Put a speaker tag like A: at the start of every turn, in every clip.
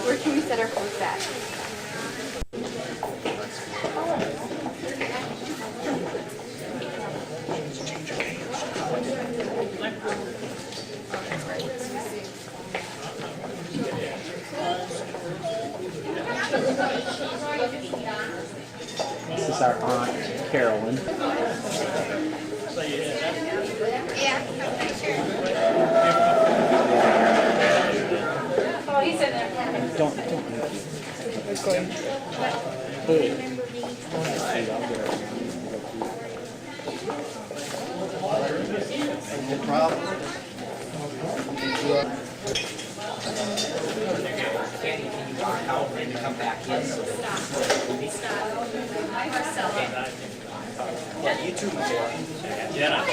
A: Where can we set our food back?
B: This is our Aunt Carolyn.
A: Oh, he's in there.
B: Don't. Hey.
C: No problem.
D: Out and to come back in. Yeah, you too, Michaela.
E: Yeah,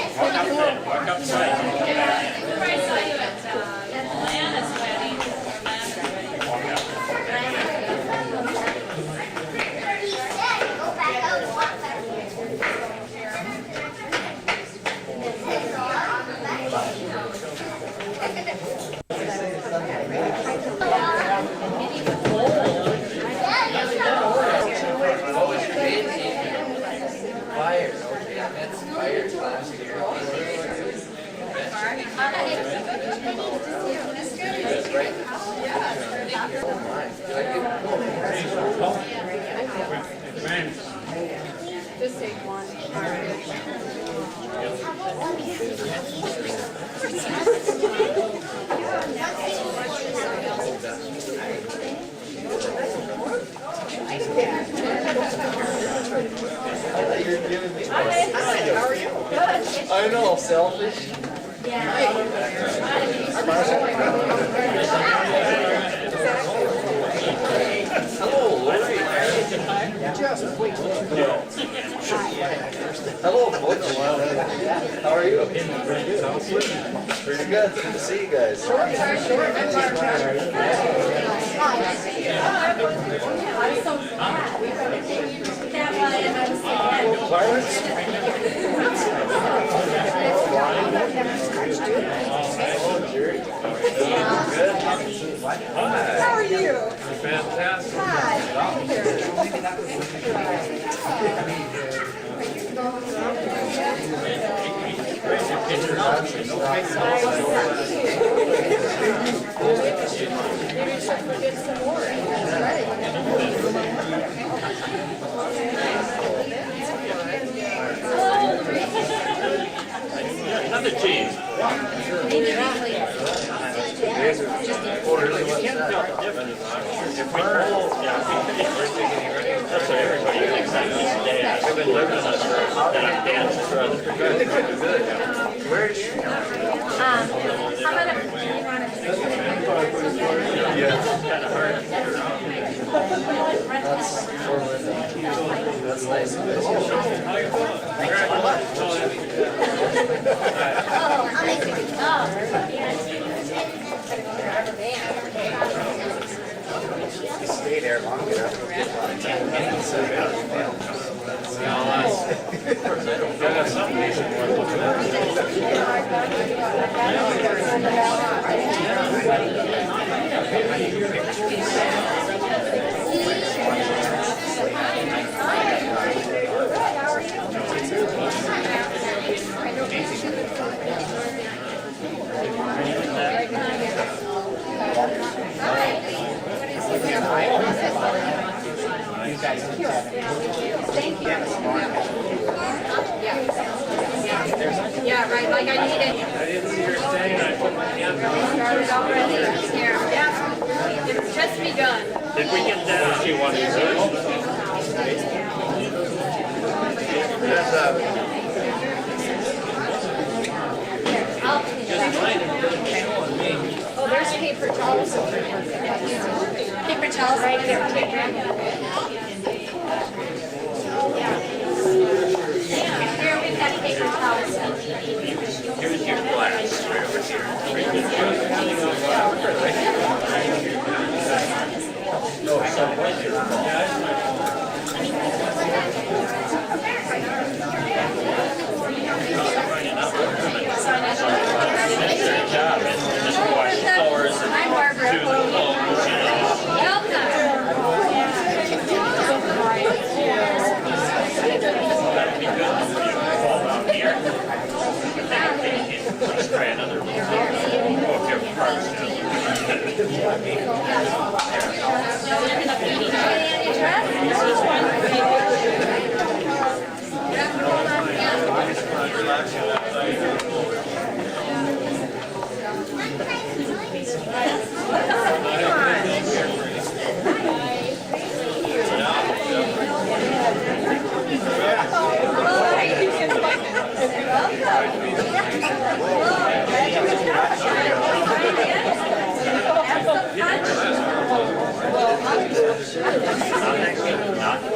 E: walk outside.
F: I saw you at Atlanta's wedding.
E: Walk out.
D: Fires, okay, that's fires last year.
A: Just take one.
D: You're giving me. How are you? I know, selfish. Hello, Lori. Hello, Butch. How are you? Pretty good. Good to see you guys. Pirates? Jerry. Good.
A: How are you?
E: Fantastic. Another cheese. You can't tell the difference. If we pull, that's what everybody gets out of this day. I've been living in this and I'm dancing for other people.
D: Where is she?
A: How about a, you want
E: Kind of hard to figure out.
D: That's nice. You stay there long enough.
A: Thank you. Yeah, right, like I need it.
E: I didn't see her staying. I put my hand on.
A: Started already. Yeah. It's just begun.
E: Did we get that? She wanted to.
A: Oh, there's paper towels over here. Paper towels right there. Here, we've got paper towels.
E: Here's your glass right over here. No, job and just wash floors and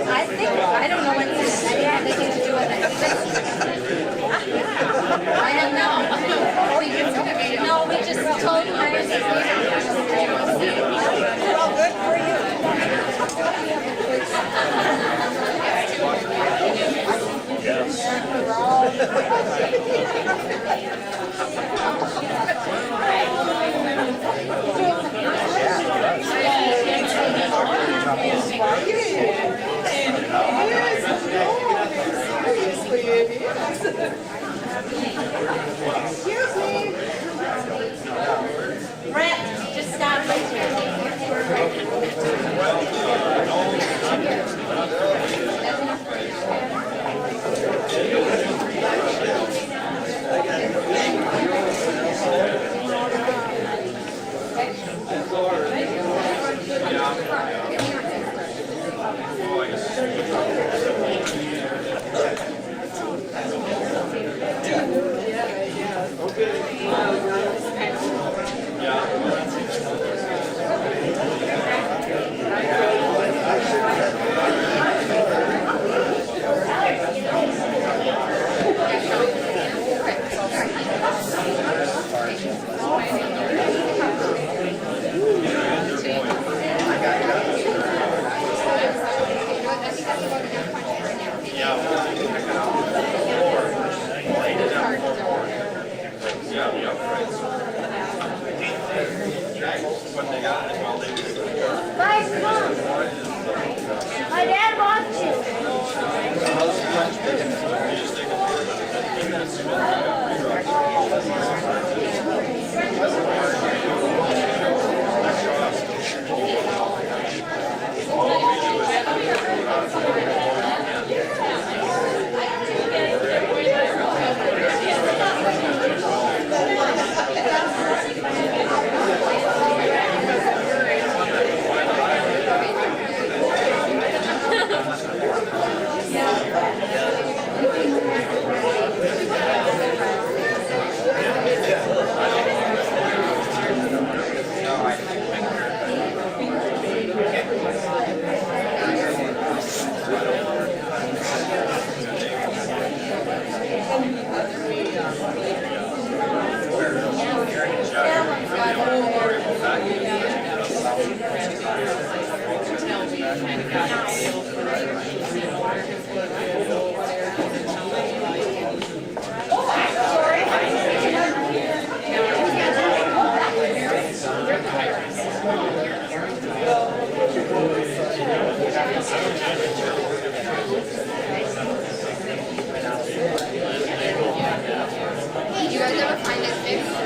A: I think, I don't know what this had anything to do with it. I don't know. No, we just told Brett, just stop right My dad wants you. Hey, do you guys ever find it fixed?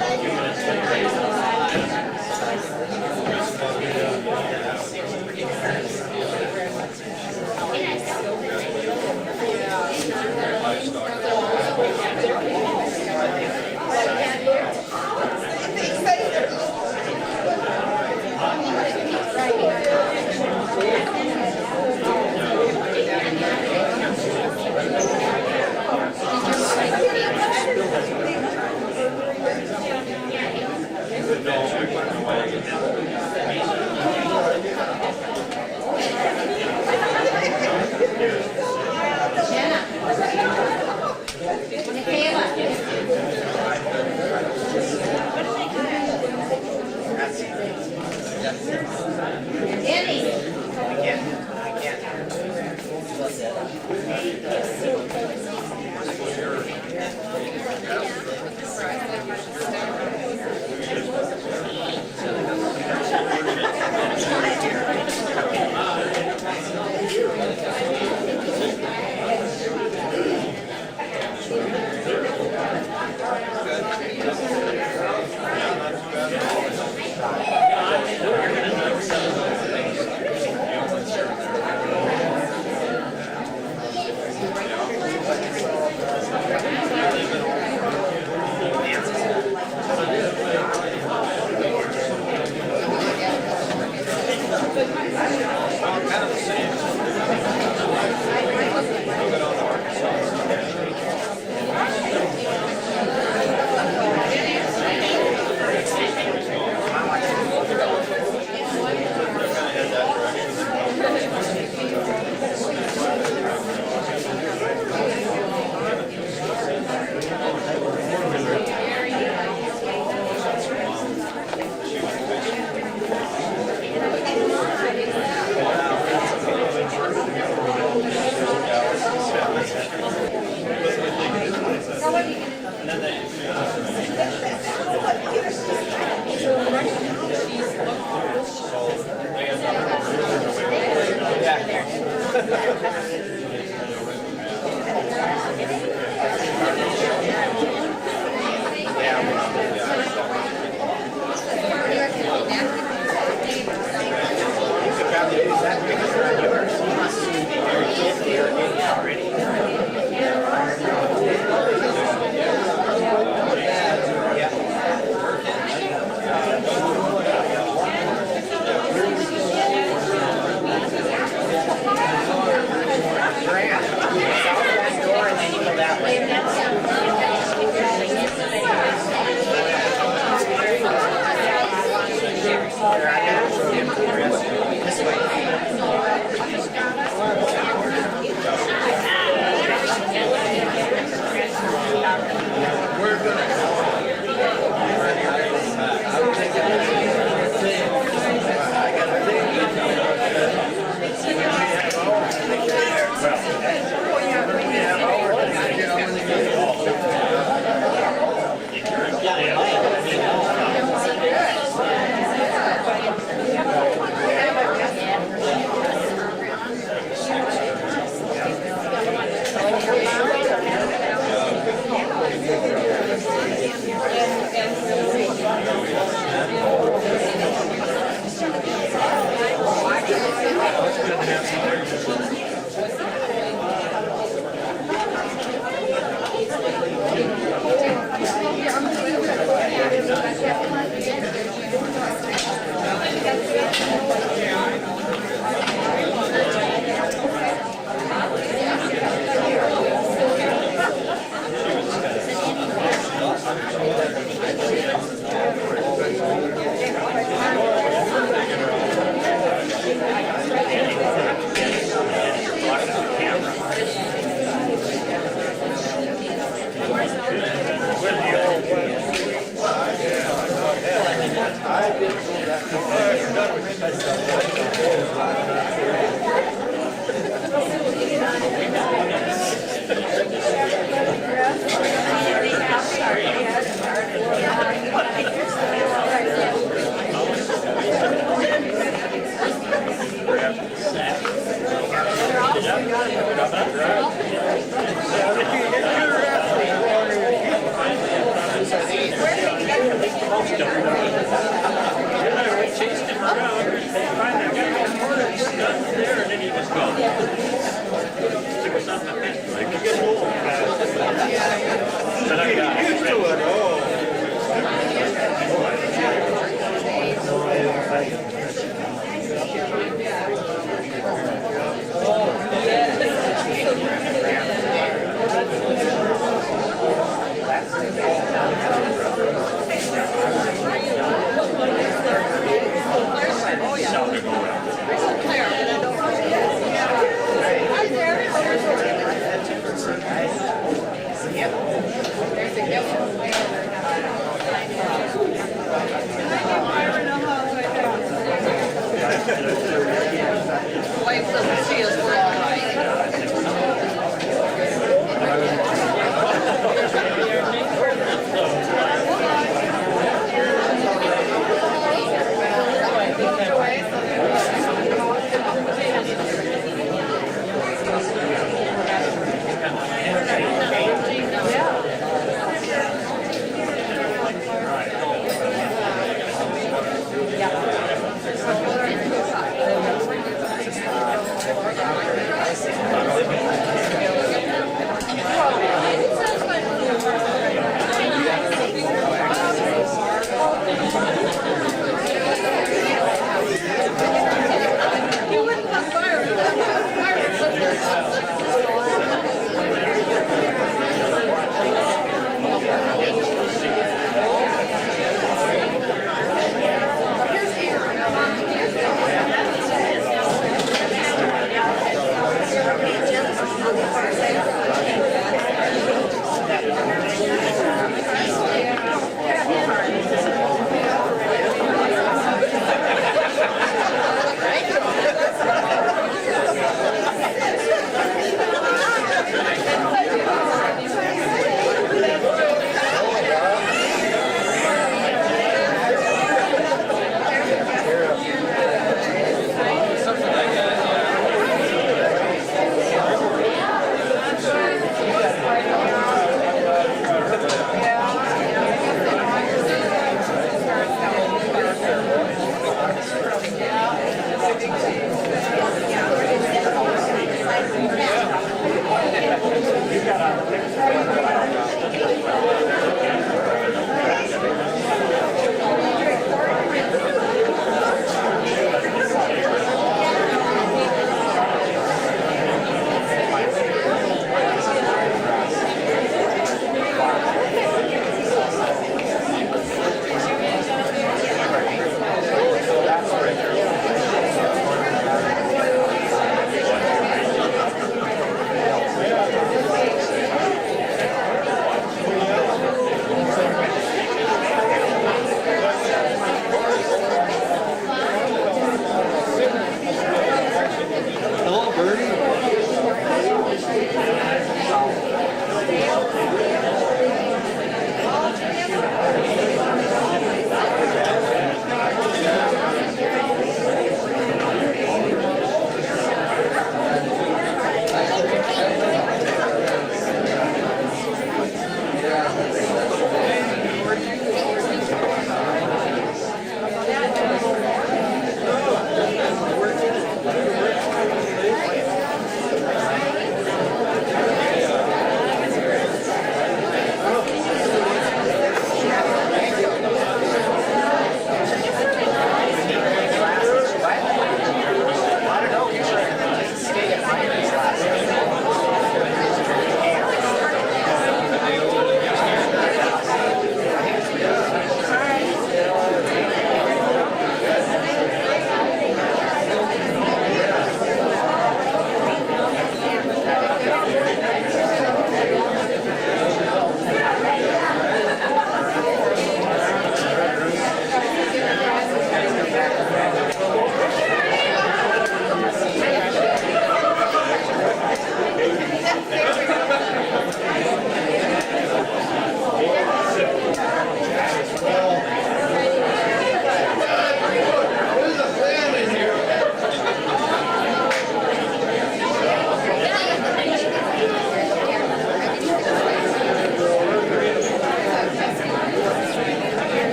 A: There's a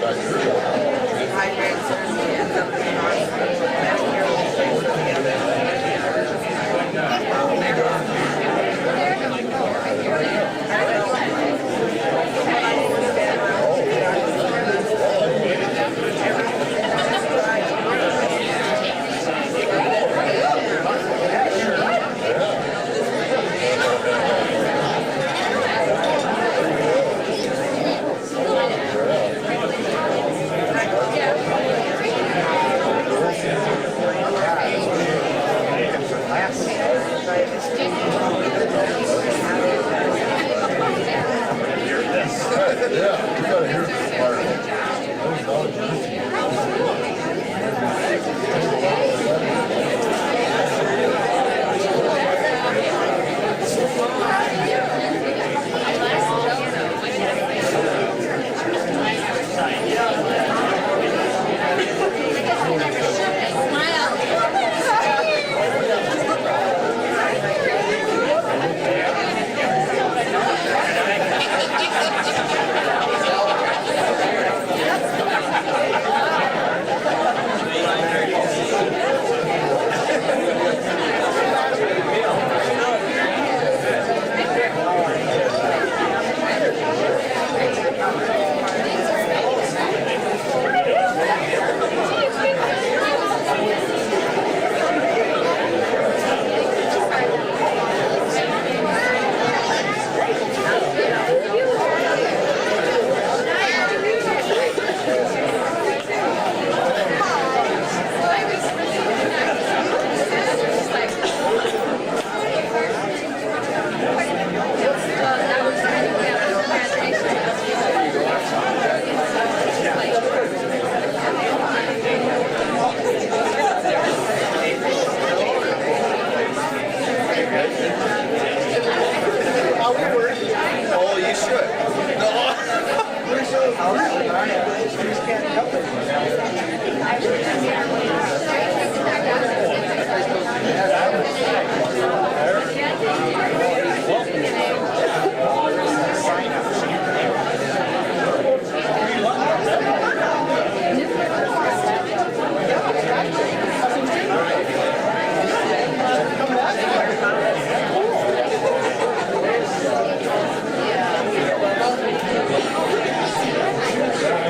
D: Thank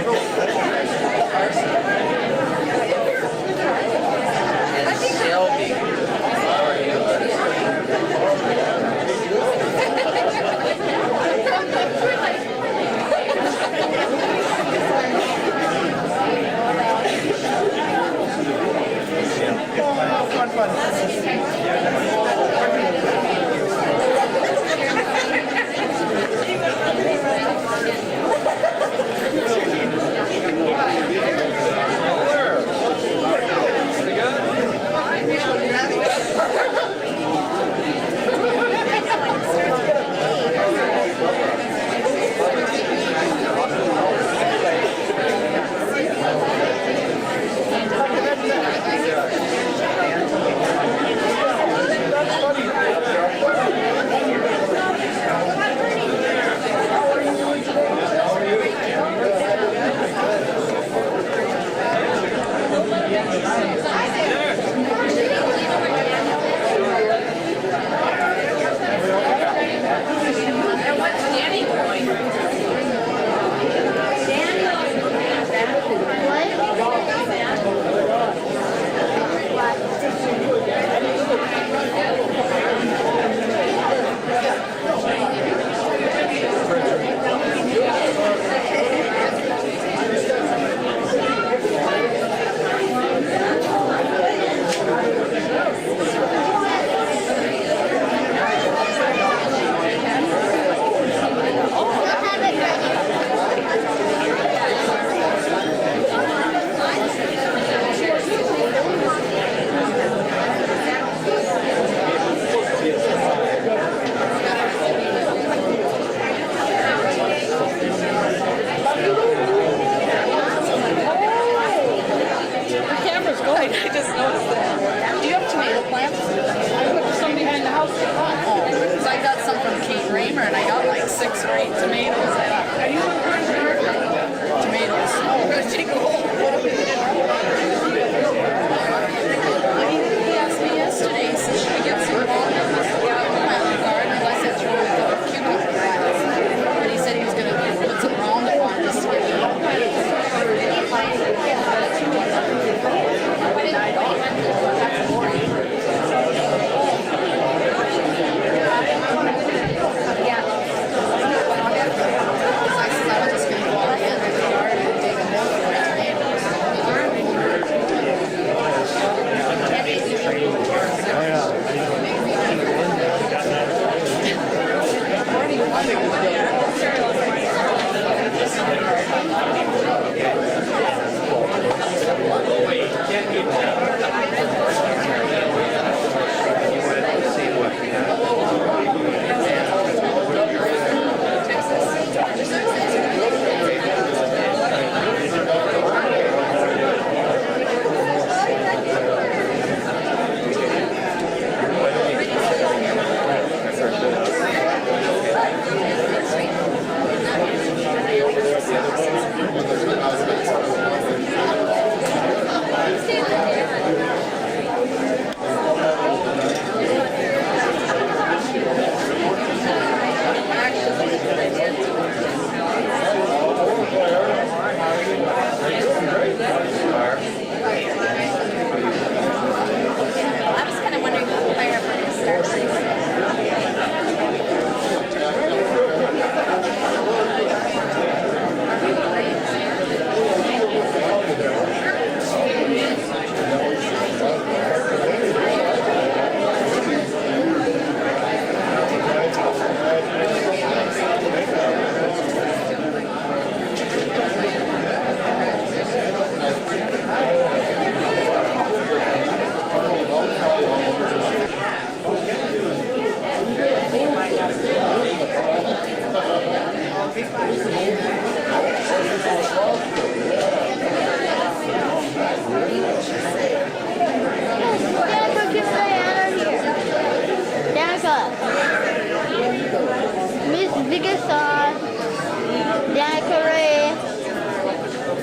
D: you.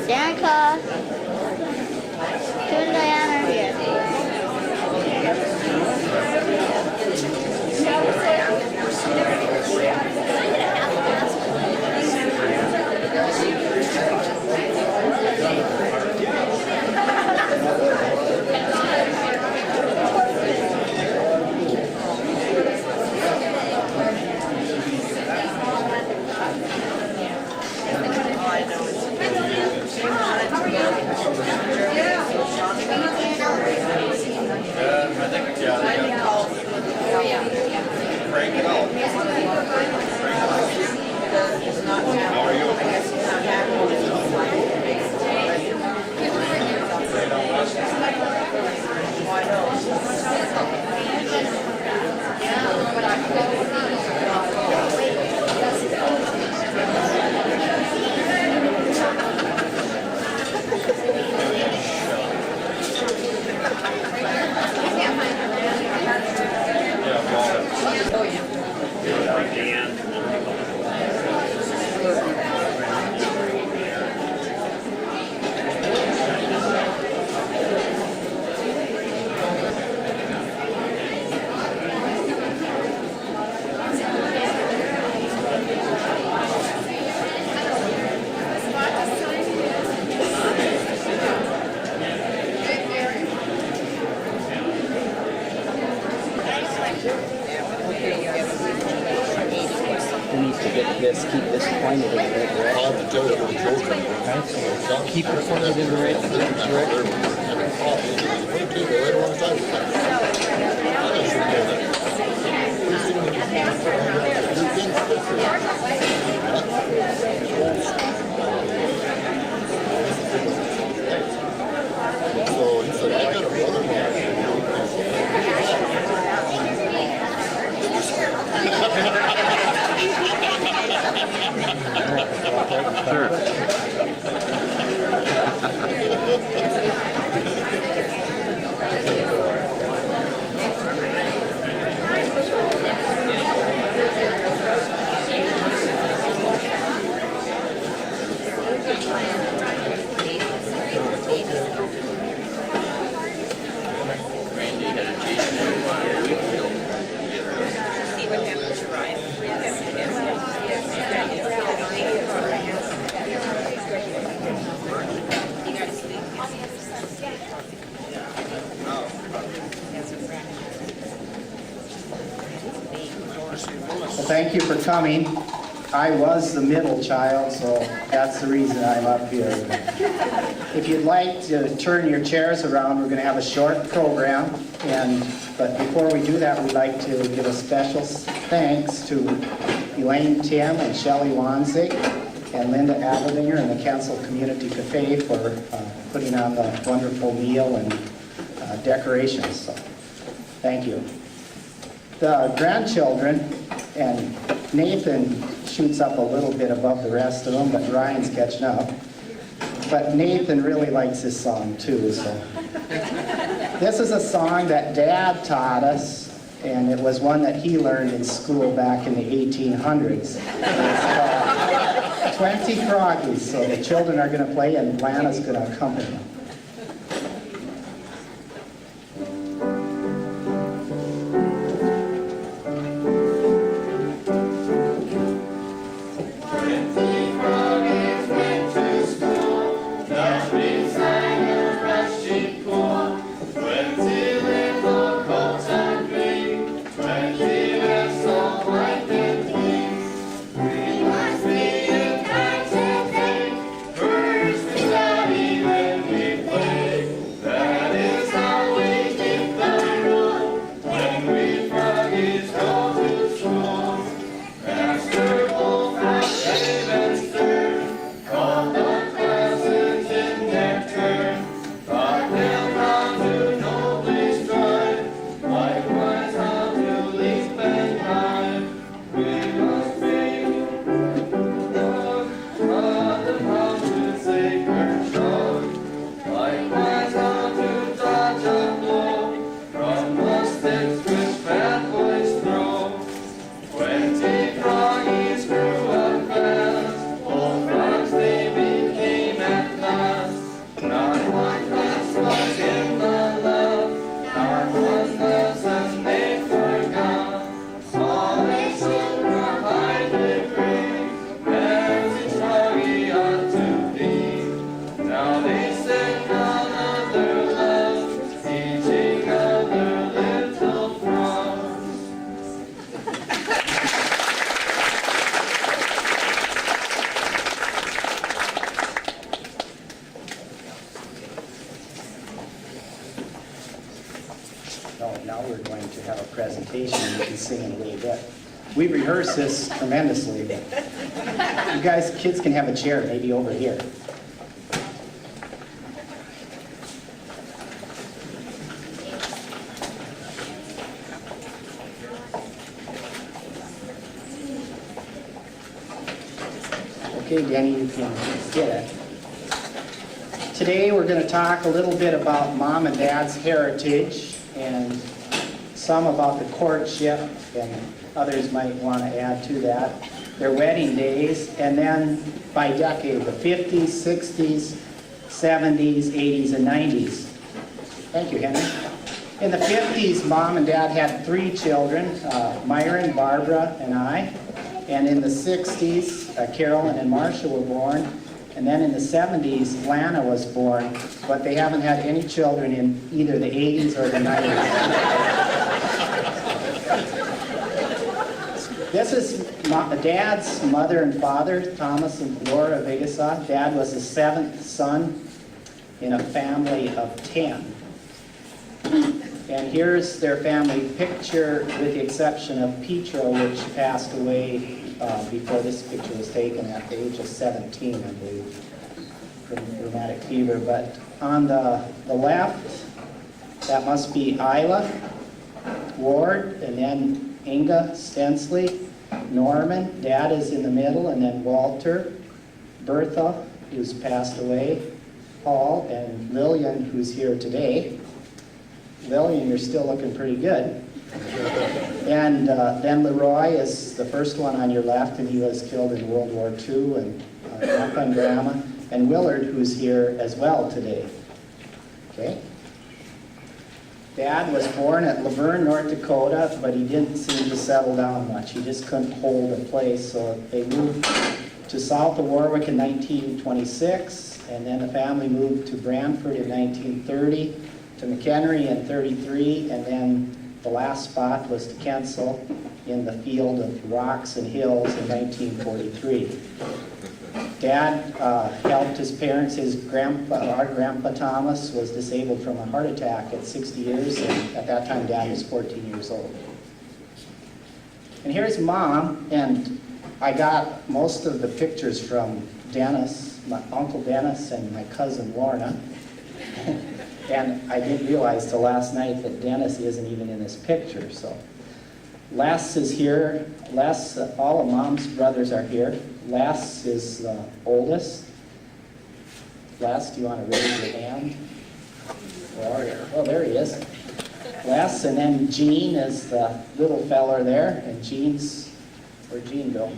A: Danica. Two and Diana are here.
E: I think, Frank it out. How are you?
B: We need to get this, keep this pointed in the right direction.
C: I'll have to tell you what the joke
B: Okay, so keep it pointed in the right direction.
C: So he said, I got a brother-in-law.
G: Well, thank you for coming. I was the middle child, so that's the reason I'm up here. If you'd like to turn your chairs around, we're going to have a short program. But before we do that, we'd like to give a special thanks to Elaine Tim and Shelley Wanzig and Linda Abeldinger and the Kensel Community Cafe for putting on the wonderful meal and decorations. So, thank you. The grandchildren, and Nathan shoots up a little bit above the rest of them, but Ryan's catching up. But Nathan really likes this song too. So this is a song that Dad taught us, and it was one that he learned in school back in the 1800s. It's called 20 Froggies. So the children are going to play, and Lana's going to accompany them.
H: We
G: No, now we're going to have a presentation and you can sing in a little bit. We rehearsed this tremendously, but you guys, kids can have a chair, maybe over here. Okay, Danny, you can get it. Today we're going to talk a little bit about Mom and Dad's heritage and some about the courtship, and others might want to add to that, their wedding days, and then by decade, the 50s, 60s, 70s, 80s, and 90s. Thank you, Henry. In the 50s, Mom and Dad had 3 children, Myron, Barbara, and I. And in the 60s, Carolyn and Marcia were born. And then in the 70s, Lana was born, but they haven't had any children in either the 80s or the 90s. This is Dad's mother and father, Thomas and Flora Vegasoff. Dad was the 7th son in a family of 10. And here's their family picture, with the exception of Petro, which passed away before this picture was taken at the age of 17, I believe, from rheumatic fever. But on the left, that must be Isla, Ward, and then Inga Stensley, Norman, Dad is in the middle, and then Walter, Bertha, who's passed away, Paul, and Lillian, who's here today. Lillian, you're still looking pretty good. And then Leroy is the first one on your left, and he was killed in World War II, and Grandpa and Grandma, and Willard, who's here as well today. Okay? Dad was born at Laverne, North Dakota, but he didn't seem to settle down much. He just couldn't hold a place, so they moved to south of Warwick in 1926, and then the family moved to Brantford in 1930, to McHenry in 33, and then the last spot was to Kensal in the field of rocks and hills in 1943. Dad helped his parents. Our grandpa Thomas was disabled from a heart attack at 60 years, and at that time Dad was 14 years old. And here's Mom, and I got most of the pictures from Dennis, my Uncle Dennis, and my cousin Lorna. And I didn't realize till last night that Dennis isn't even in this picture. So Les is here. Les, all of Mom's brothers are here. Les is the oldest. Les, do you want to raise your hand? Oh, there he is. Les, and then Gene is the little feller there. And Gene's, where'd Gene go?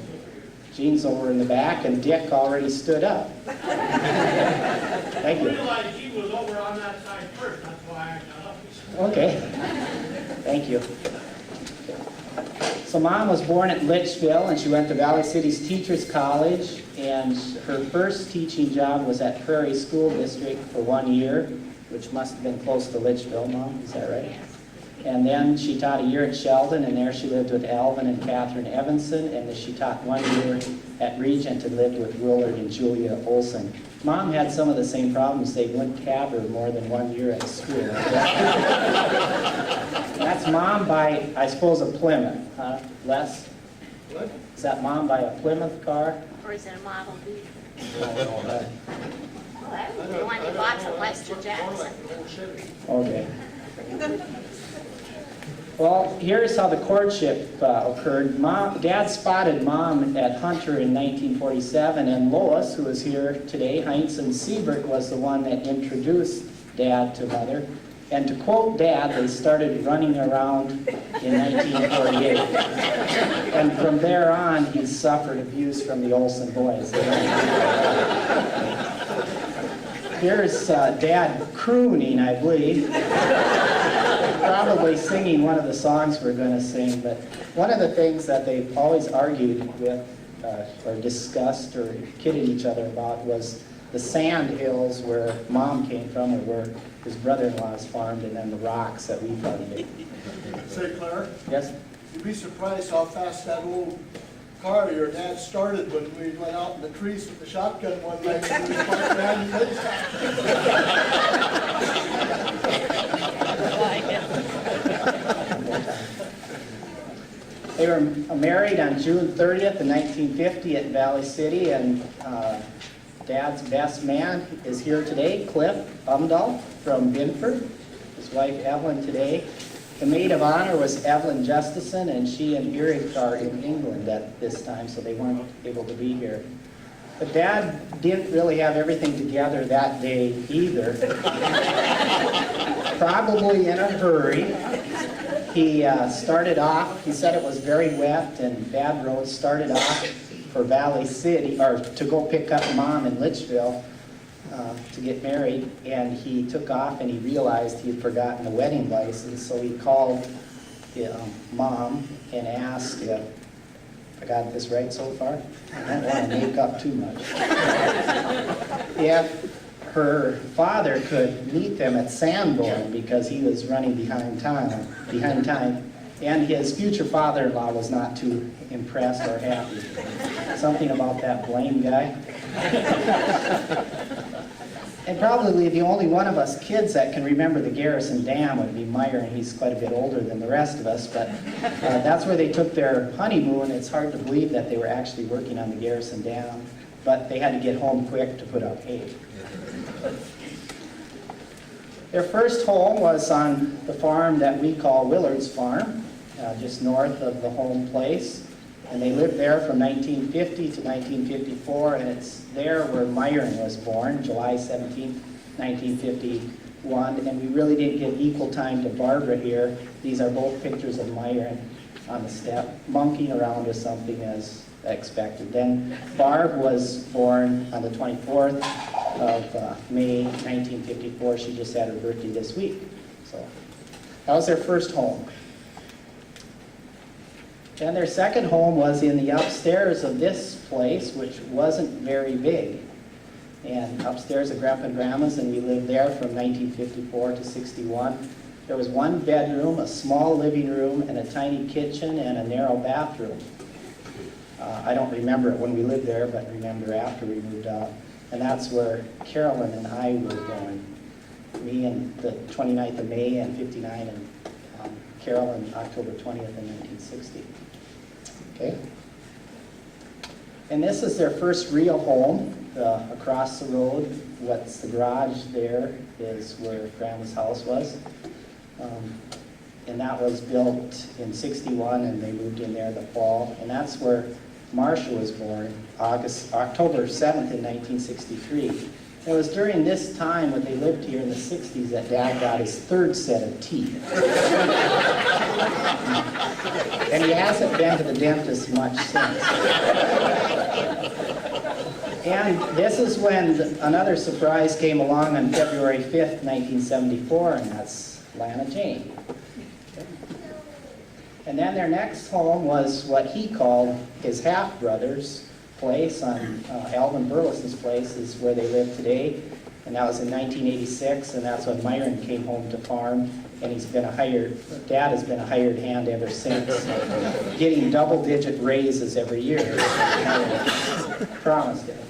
G: Gene's over in the back, and Dick already stood up. Thank you.
H: I realized he was over on that side first, that's why I got up.
G: Okay, thank you. So Mom was born at Litchville, and she went to Valley City's Teachers College, and her first teaching job was at Prairie School District for 1 year, which must have been close to Litchville, Mom, is that right? And then she taught a year at Sheldon, and there she lived with Alvin and Catherine Evanson, and then she taught 1 year at Regent and lived with Willard and Julia Olson. Mom had some of the same problems. They wouldn't have her more than 1 year at school. That's Mom by, I suppose, a Plymouth, huh, Les?
C: What?
G: Is that Mom by a Plymouth car?
A: Or is it a Model B?
G: I don't know.
A: Well, that was the one you bought from Lester Jackson.
G: Okay. Well, here's how the courtship occurred. Dad spotted Mom at Hunter in 1947, and Lois, who is here today, Heinz Siebert, was the one that introduced Dad to Mother. And to quote Dad, they started running around in 1948. And from there on, he suffered abuse from the Olsen boys. Here's Dad crooning, I believe. Probably singing one of the songs we're going to sing, but one of the things that they've always argued with or discussed or kidded each other about was the sand hills where Mom came from, or where his brother-in-law's farmed, and then the rocks that we found.
I: Say, Claire,
G: Yes?
I: you'd be surprised how fast that old car your dad started when we went out in the trees with the shotgun one night and we parked behind his
G: They were married on June 30th in 1950 at Valley City, and Dad's best man is here today, Cliff Umdahl from Binford. His wife Evelyn today. The maid of honor was Evelyn Justison, and she and Eric are in England at this time, so they weren't able to be here. But Dad didn't really have everything together that day either. Probably in a hurry. He started off, he said it was very wet and bad roads, started off for Valley City, or to go pick up Mom in Litchfield to get married, and he took off and he realized he had forgotten the wedding license, so he called Mom and asked if, I got this right so far? I don't want to make up too much. If her father could meet them at Sanborn because he was running behind time, and his future father-in-law was not too impressed or happy. Something about that Blaine guy. And probably the only one of us kids that can remember the Garrison Dam would be Myron. He's quite a bit older than the rest of us, but that's where they took their honeymoon. It's hard to believe that they were actually working on the Garrison Dam, but they had to get home quick to put up hay. Their first home was on the farm that we call Willard's Farm, just north of the home place. And they lived there from 1950 to 1954, and it's there where Myron was born, July 17, 1951. And we really didn't get equal time to Barbara here. These are both pictures of Myron on the step, monkeying around with something as expected. Then Barb was born on the 24th of May 1954. She just had her birthday this week. So that was their first home. And their second home was in the upstairs of this place, which wasn't very big. And upstairs at Grandpa and Grandma's, and we lived there from 1954 to 61. There was one bedroom, a small living room, and a tiny kitchen, and a narrow bathroom. I don't remember it when we lived there, but remember after we moved out. And that's where Carolyn and I were born. Me on the 29th of May and 59, and Carolyn October 20th in 1960. Okay. And this is their first real home, across the road. What's the garage there is where Grandma's house was. And that was built in 61, and they moved in there the fall. And that's where Marcia was born, October 7th in 1963. It was during this time when they lived here in the 60s that Dad got his third set of teeth. And he hasn't been to the dentist much since. And this is when another surprise came along on February 5th, 1974, and that's Lana Jane. And then their next home was what he called his half-brother's place on Alvin Burles's place is where they live today. And that was in 1986, and that's when Myron came home to farm, and Dad has been a hired hand ever since, getting double-digit raises every year. Promised it.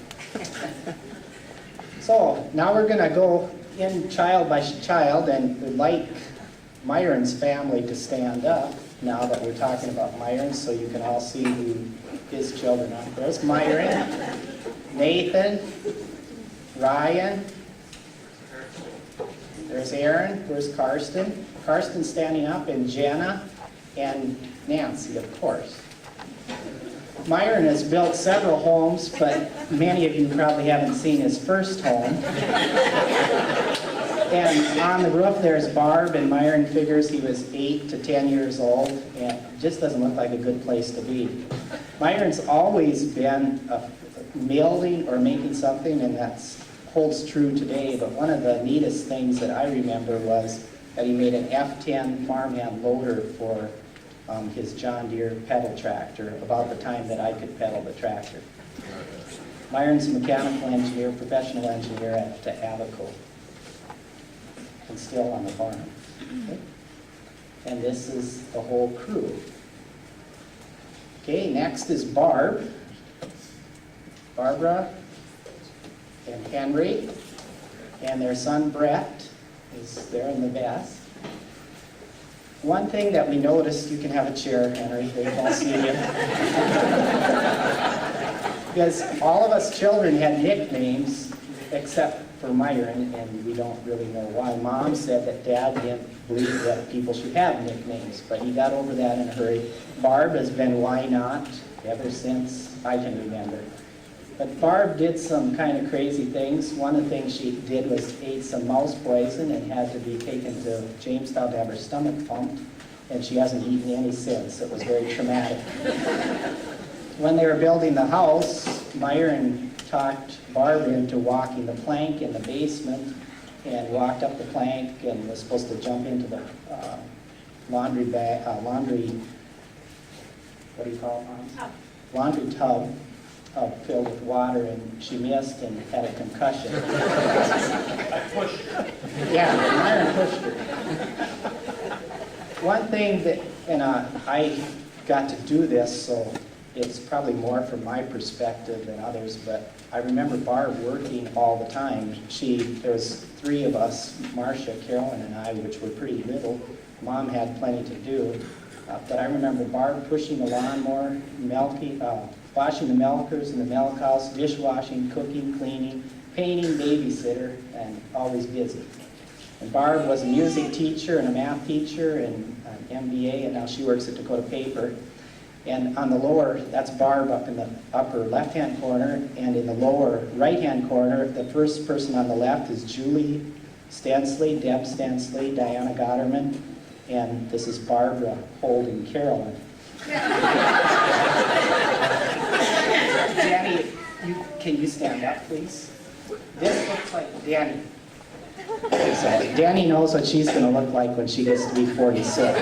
G: So now we're going to go in child by child, and we'd like Myron's family to stand up now that we're talking about Myron, so you can all see who his children are. There's Myron, Nathan, Ryan, there's Aaron, there's Karsten. Karsten's standing up, and Jenna, and Nancy, of course. Myron has built several homes, but many of you probably haven't seen his first home. And on the roof there's Barb, and Myron figures he was 8 to 10 years old, and it just doesn't look like a good place to be. Myron's always been building or making something, and that holds true today, but one of the neatest things that I remember was that he made an F10 farmhand loader for his John Deere pedal tractor about the time that I could pedal the tractor. Myron's a mechanical engineer, professional engineer at Abaco, and still on the farm. Okay. And this is the whole crew. Okay, next is Barb, Barbara, and Henry, and their son Brett is there in the best. One thing that we noticed, you can have a chair, Henry, they can all see you. Because all of us children had nicknames, except for Myron, and we don't really know why. Mom said that Dad didn't believe that people should have nicknames, but he got over that in a hurry. Barb has been Why Not ever since I can remember. But Barb did some kind of crazy things. One of the things she did was ate some mouse poison and had to be taken to Jamestown to have her stomach pumped, and she hasn't eaten any since. It was very traumatic. When they were building the house, Myron talked Barb into walking the plank in the basement, and walked up the plank and was supposed to jump into the laundry, what do you call it, Mom? Laundry tub filled with water, and she missed and had a concussion.
H: I pushed her.
G: Yeah, but Myron pushed her. One thing that, and I got to do this, so it's probably more from my perspective than others, but I remember Barb working all the time. There was 3 of us, Marcia, Carolyn, and I, which were pretty little. Mom had plenty to do. But I remember Barb pushing the lawnmower, washing the milkers in the milk house, dishwashing, cooking, cleaning, painting, babysitter, and always busy. And Barb was a music teacher and a math teacher and an MBA, and now she works at Dakota Paper. And on the lower, that's Barb up in the upper left-hand corner, and in the lower right-hand corner, the first person on the left is Julie Stansley, Deb Stansley, Diana Gotterman, and this is Barbara holding Carolyn. Danny, can you stand up, please? This looks like Danny. So Danny knows what she's going to look like when she gets to be 46.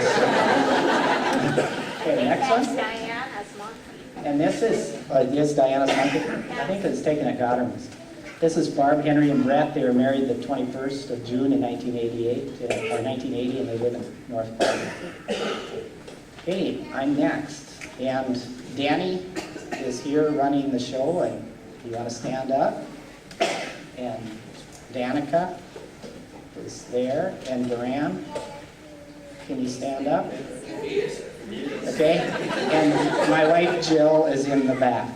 G: Okay, next one.
A: That's Diana's monkey.
G: And this is Diana's monkey. I think it's taken at Gotterman's. This is Barb, Henry, and Brett. They were married the 21st of June in 1988, or 1980, and they live in North Florida. Okay, I'm next. And Danny is here running the show, and you want to stand up? And Danica is there, and Duran. Can you stand up? Okay, and my wife Jill is in the back.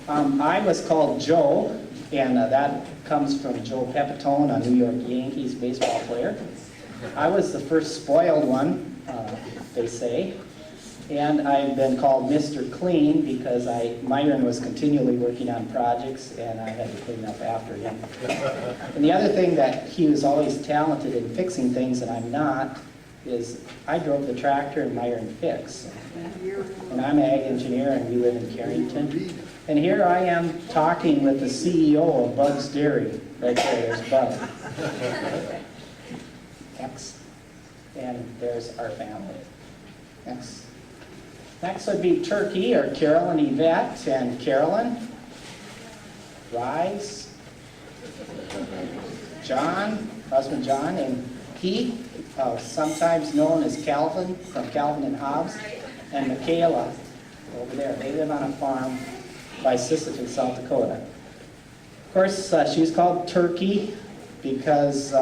G: I was called Joe, and that comes from Joe Pepitone, a New York Yankees baseball player. I was the first spoiled one, they say, and I've been called Mr. Clean because Myron was continually working on projects, and I had to clean up after him. And the other thing that he was always talented in fixing things, and I'm not, is I drove the tractor and Myron fixed. And I'm an ag engineer, and we live in Carrington. And here I am talking with the CEO of Bud's Dairy. Right there, there's Bud. Next. And there's our family. Next. Next would be Turkey, or Carolyn Yvette. And Carolyn, Rise, John, husband John, and Pete, sometimes known as Calvin, from Calvin and Hobbes, and Michaela over there. They live on a farm by Sissiton, South Dakota. Of course, she was called Turkey because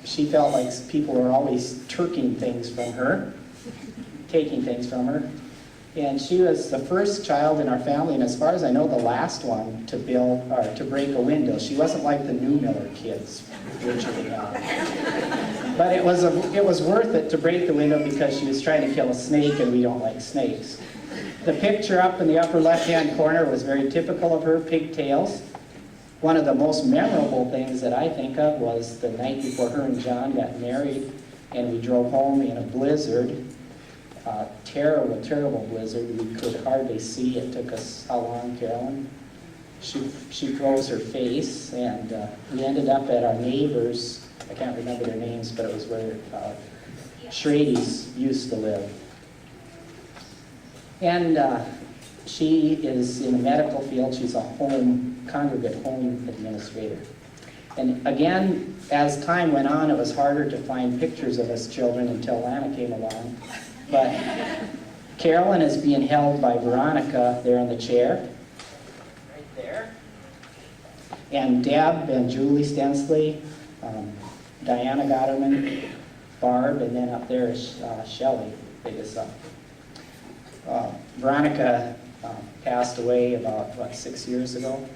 G: she felt like people were always turking things from her, taking things from her. And she was the first child in our family, and as far as I know, the last one to break a window. She wasn't like the New Miller kids, Richard. But it was worth it to break the window because she was trying to kill a snake, and we don't like snakes. The picture up in the upper left-hand corner was very typical of her, pigtails. One of the most memorable things that I think of was the night before her and John got married, and we drove home in a blizzard. Terrible, terrible blizzard. We could hardly see. It took us, how long, Carolyn? She froze her face, and we ended up at our neighbors. I can't remember their names, but it was where Schrady's used to live. And she is in the medical field. She's a congregate home administrator. And again, as time went on, it was harder to find pictures of us children until Lana came along. But Carolyn is being held by Veronica there in the chair, right there. And Deb and Julie Stensley, Diana Gotterman, Barb, and then up there is Shelley, biggest son. Veronica passed away about, 6 years ago?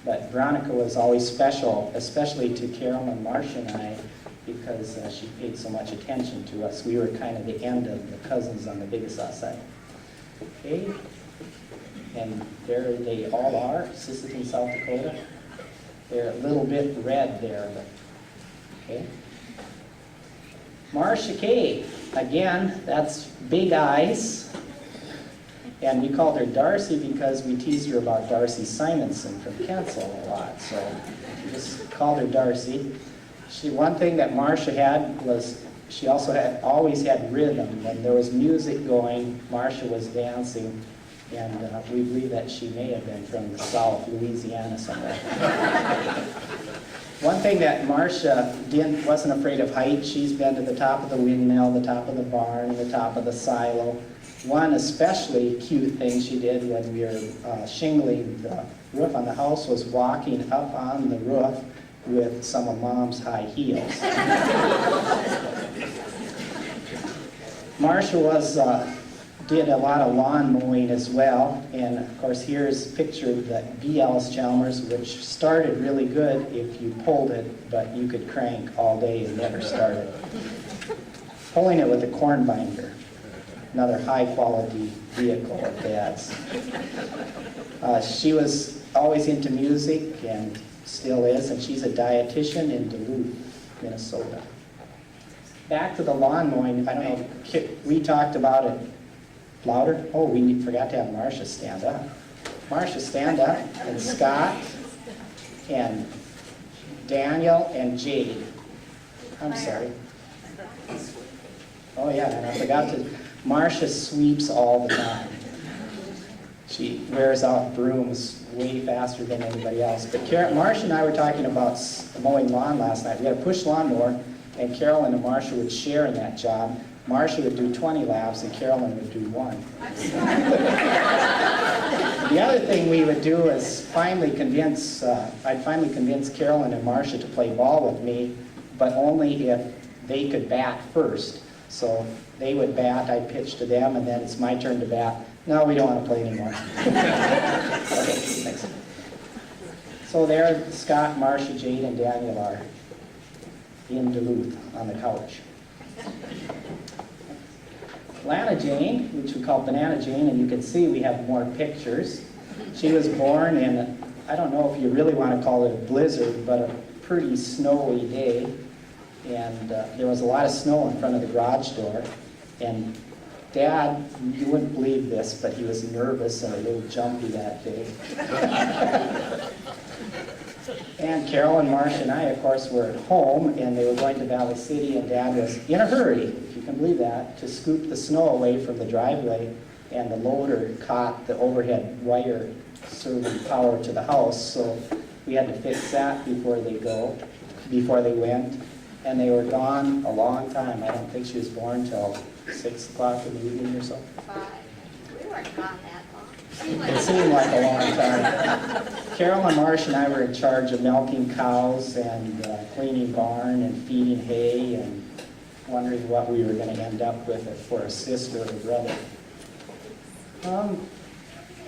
G: But Veronica was always special, especially to Carol and Marcia and I, because she paid so much attention to us. We were kind of the end of the cousins on the biggest side. Okay, and there they all are, Sisseton, South Dakota. They're a little bit red there, but okay. Marcia Kay, again, that's big eyes. And we called her Darcy because we teased her about Darcy Simonson from Kensal a lot. So we just called her Darcy. One thing that Marcia had was she also always had rhythm. When there was music going, Marcia was dancing. And we believe that she may have been from the South, Louisiana somewhere. One thing that Marcia wasn't afraid of height. She's been to the top of the windmill, the top of the barn, the top of the silo. One especially cute thing she did when we were shingling the roof on the house was walking up on the roof with some of Mom's high heels. Marcia did a lot of lawn mowing as well, and of course here's a picture of the BL's Chalmers, which started really good if you pulled it, but you could crank all day and never started. Pulling it with a corn binder. Another high-quality vehicle of Dad's. She was always into music and still is, and she's a dietitian in Duluth, Minnesota. Back to the lawn mowing, I don't know, we talked about it louder. Oh, we forgot to have Marcia stand up. Marcia, stand up, and Scott, and Daniel, and Jade. I'm sorry. Oh yeah, and I forgot to... Marcia sweeps all the time. She wears out brooms way faster than anybody else. But Marcia and I were talking about mowing lawn last night. We had a push lawnmower, and Carolyn and Marcia would share in that job. Marcia would do 20 laps, and Carolyn would do 1. The other thing we would do is I'd finally convince Carolyn and Marcia to play ball with me, but only if they could bat first. So they would bat, I'd pitch to them, and then it's my turn to bat. No, we don't want to play anymore. Okay, thanks. So there, Scott, Marcia, Jade, and Daniel are in Duluth on the couch. Lana Jane, which we call Banana Jane, and you can see we have more pictures. She was born in, I don't know if you really want to call it a blizzard, but a pretty snowy day. And there was a lot of snow in front of the garage door. And Dad, you wouldn't believe this, but he was nervous and a little jumpy that day. And Carol and Marcia and I, of course, were at home, and they were going to Valley City, and Dad was in a hurry, if you can believe that, to scoop the snow away from the driveway, and the loader caught the overhead wire serving power to the house, so we had to fix that before they went. And they were gone a long time. I don't think she was born till 6 o'clock in the evening or so.
A: 5. We weren't gone that long.
G: It seemed like a long time. Carol and Marcia and I were in charge of milking cows and cleaning barn and feeding hay and wondering what we were going to end up with for a sister or brother.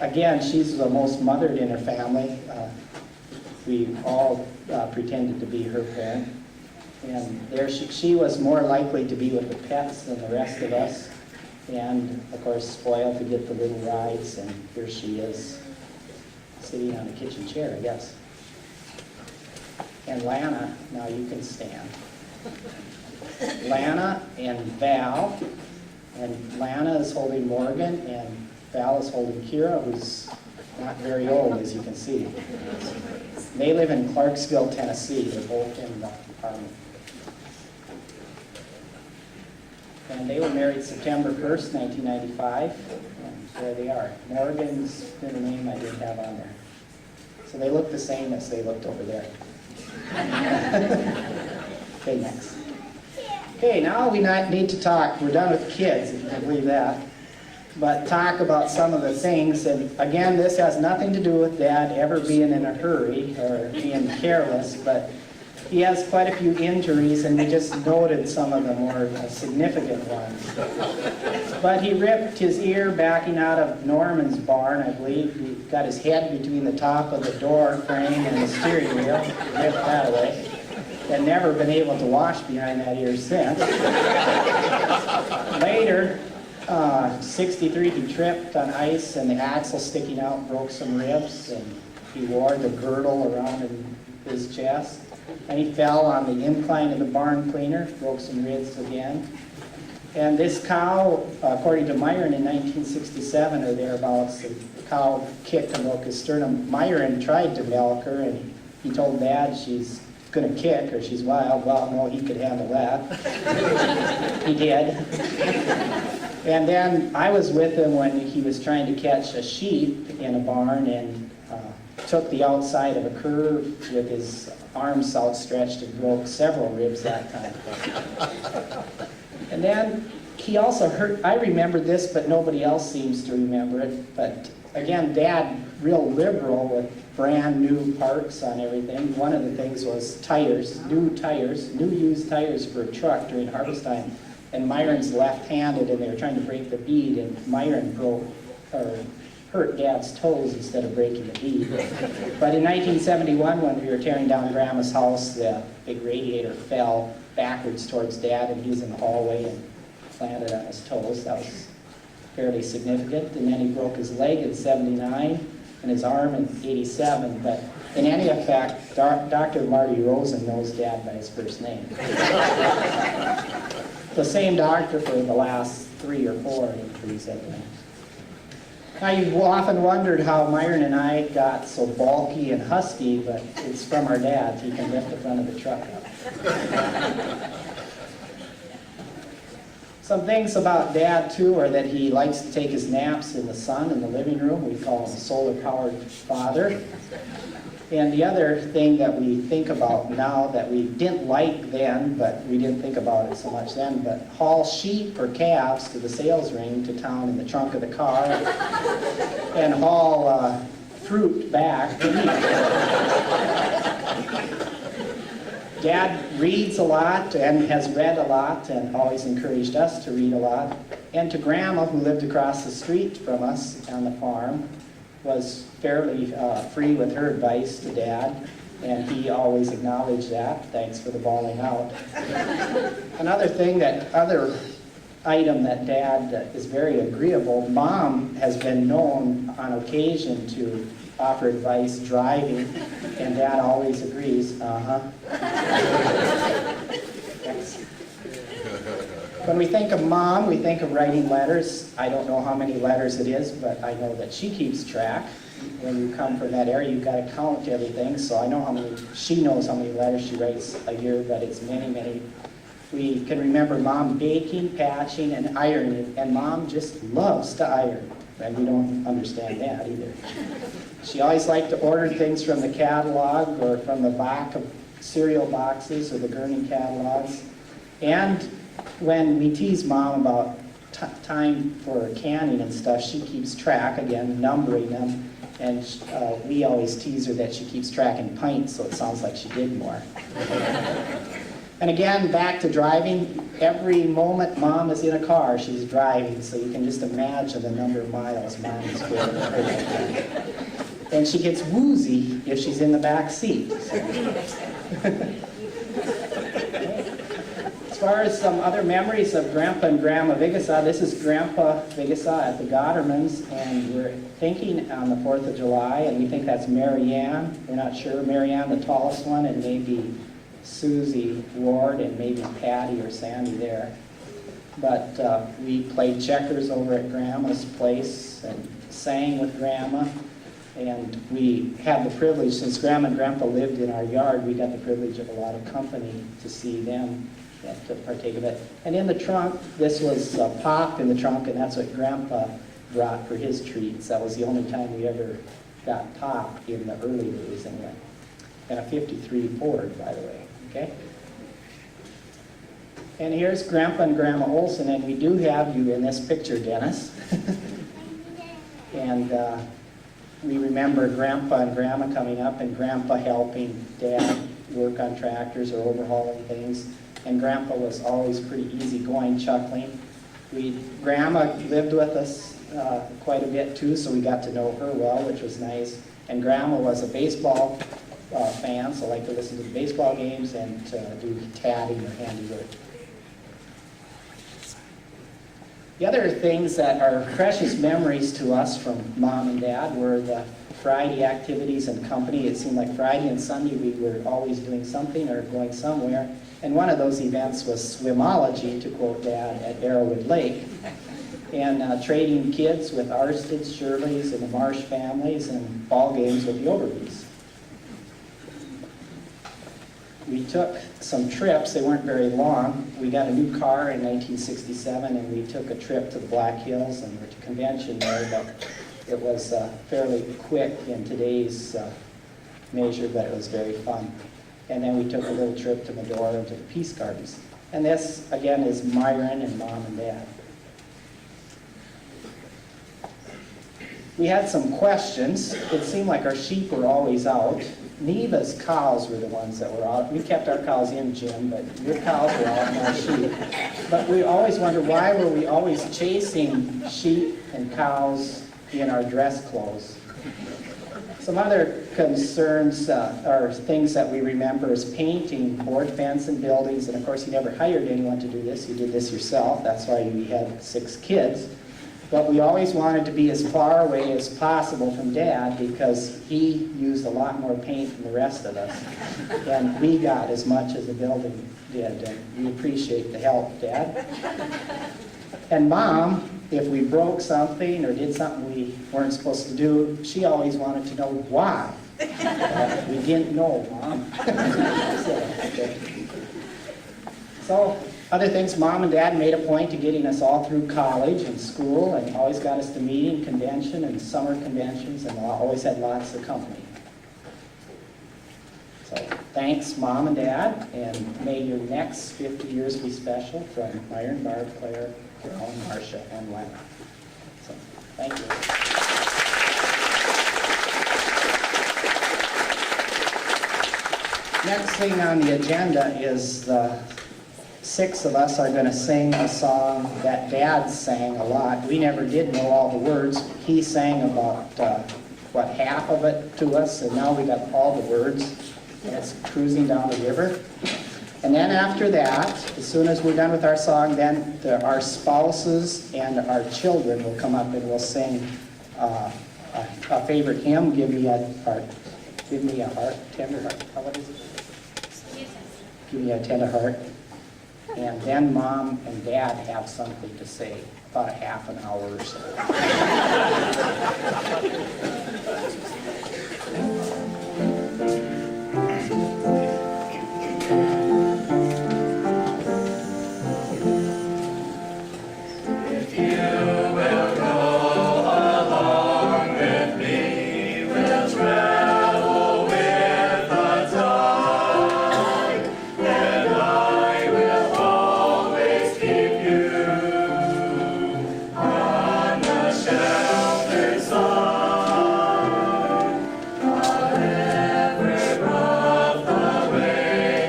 G: Again, she's the most mothered in her family. We all pretended to be her parent. And there she was more likely to be with the pets than the rest of us. And, of course, spoiled to get the little rides. And here she is, sitting on a kitchen chair, I guess. And Lana, now you can stand. Lana and Val. And Lana is holding Morgan, and Val is holding Kira, who's not very old, as you can see. They live in Clarksville, Tennessee. They're both in the Army. And they were married September 1st, 1995. And there they are. Morgan's middle name I didn't have on there. So they look the same as they looked over there. Okay, next. Okay, now we need to talk. We're done with kids, if you can believe that. But talk about some of the things. And again, this has nothing to do with Dad ever being in a hurry or being careless, but He has quite a few injuries, and we just noted some of the more significant ones. But he ripped his ear backing out of Norman's barn, I believe. He got his head between the top of the door frame and the steering wheel, ripped that away. And never been able to wash behind that ear since. Later, 63, he tripped on ice and the axle sticking out broke some ribs, and he wore the girdle around his chest. And he fell on the incline of the barn cleaner, broke some ribs again. And this cow, according to Myron in 1967 or thereabouts, the cow kicked and broke his sternum. Myron tried to milk her, and he told Dad she's going to kick or she's wild. Well, no, he could handle that. He did. And then I was with him when he was trying to catch a sheep in a barn and took the outside of a curve with his arms outstretched and broke several ribs that time. And then he also hurt, I remember this, but nobody else seems to remember it. But again, Dad, real liberal with brand new parts on everything. One of the things was tires, new used tires for a truck during harvest time. And Myron's left-handed, and they were trying to break the bead, and Myron hurt Dad's toes instead of breaking the bead. But in 1971, when we were tearing down Grandma's house, the big radiator fell backwards towards Dad, and he was in the hallway and landed on his toes. That was fairly significant. And then he broke his leg in 79 and his arm in 87. But in any effect, Dr. Marty Rosen knows Dad by his first name. The same doctor for the last 3 or 4 injuries, I think. Now, you've often wondered how Myron and I got so bulky and husky, but it's from our dads. He can lift the front of the truck up. Some things about Dad, too, are that he likes to take his naps in the sun in the living room. We call him a solar-powered father. And the other thing that we think about now that we didn't like then, but we didn't think about it so much then, but haul sheep or calves to the sales ring to town in the trunk of the car and haul fruit back to eat. Dad reads a lot and has read a lot and always encouraged us to read a lot. And to Grandma, who lived across the street from us on the farm, was fairly free with her advice to Dad, and he always acknowledged that. Thanks for the bawling out. Other item that Dad is very agreeable, Mom has been known on occasion to offer advice driving, and Dad always agrees, Thanks. When we think of Mom, we think of writing letters. I don't know how many letters it is, but I know that she keeps track. When you come from that area, you've got to count everything, so I know she knows how many letters she writes a year, but it's many, many. We can remember Mom baking, patching, and ironing, and Mom just loves to iron, and we don't understand that either. She always liked to order things from the catalog or from the back of cereal boxes or the Gurney catalogs. And when we tease Mom about time for canning and stuff, she keeps track, again, numbering them. And we always tease her that she keeps track in pints, so it sounds like she did more. And again, back to driving. Every moment Mom is in a car, she's driving, so you can just imagine the number of miles Mom is doing. And she gets woozy if she's in the back seat. As far as some other memories of Grandpa and Grandma Vigasa, this is Grandpa Vigasa at the Gottermans, and we're thinking on the 4th of July, and we think that's Mary Ann. We're not sure. Mary Ann, the tallest one, and maybe Susie Ward, and maybe Patty or Sandy there. But we played checkers over at Grandma's place and sang with Grandma. And we had the privilege, since Grandma and Grandpa lived in our yard, we got the privilege of a lot of company to see them and to partake of it. And in the trunk, this was Pop in the trunk, and that's what Grandpa brought for his treats. That was the only time we ever got Pop in the early days anyway. And a 53 Ford, by the way, okay? And here's Grandpa and Grandma Olson, and we do have you in this picture, Dennis. And we remember Grandpa and Grandma coming up and Grandpa helping Dad work on tractors or overhauling things. And Grandpa was always pretty easygoing, chuckling. Grandma lived with us quite a bit too, so we got to know her well, which was nice. And Grandma was a baseball fan, so liked to listen to the baseball games and do tatting or handiwork. The other things that are precious memories to us from Mom and Dad were the Friday activities and company. It seemed like Friday and Sunday we were always doing something or going somewhere. And one of those events was swimology, to quote Dad, at Arrowwood Lake. And trading kids with Arsteds, Shirleys, and the Marsh families, and ball games with the Overbys. We took some trips. They weren't very long. We got a new car in 1967, and we took a trip to the Black Hills and went to convention there, but it was fairly quick in today's measure, but it was very fun. And then we took a little trip to Medora and to the Peace Gardens. And this, again, is Myron and Mom and Dad. We had some questions. It seemed like our sheep were always out. Neva's cows were the ones that were out. We kept our cows in, Jim, but your cows were out and our sheep. But we always wondered, why were we always chasing sheep and cows in our dress clothes? Some other concerns or things that we remember is painting board fence and buildings. And of course, you never hired anyone to do this. You did this yourself. That's why you had 6 kids. But we always wanted to be as far away as possible from Dad because he used a lot more paint than the rest of us. And we got as much as the building did. And we appreciate the help, Dad. And Mom, if we broke something or did something we weren't supposed to do, she always wanted to know why. We didn't know, Mom. So, other things, Mom and Dad made a point to getting us all through college and school and always got us to meeting, convention, and summer conventions, and always had lots of company. So thanks, Mom and Dad, and may your next 50 years be special from Myron, Barb, Claire, Carol, Marcia, and Lena. So thank you. Next thing on the agenda is the 6 of us are going to sing a song that Dad sang a lot. We never did know all the words. He sang about, half of it to us, and now we got all the words. And it's cruising down the river. And then after that, as soon as we're done with our song, then our spouses and our children will come up and we'll sing a favorite hymn, Give Me a Heart, Tender Heart. What is it? Give Me a Tender Heart. And then Mom and Dad have something to say, about a half an hour or so.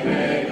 J: Make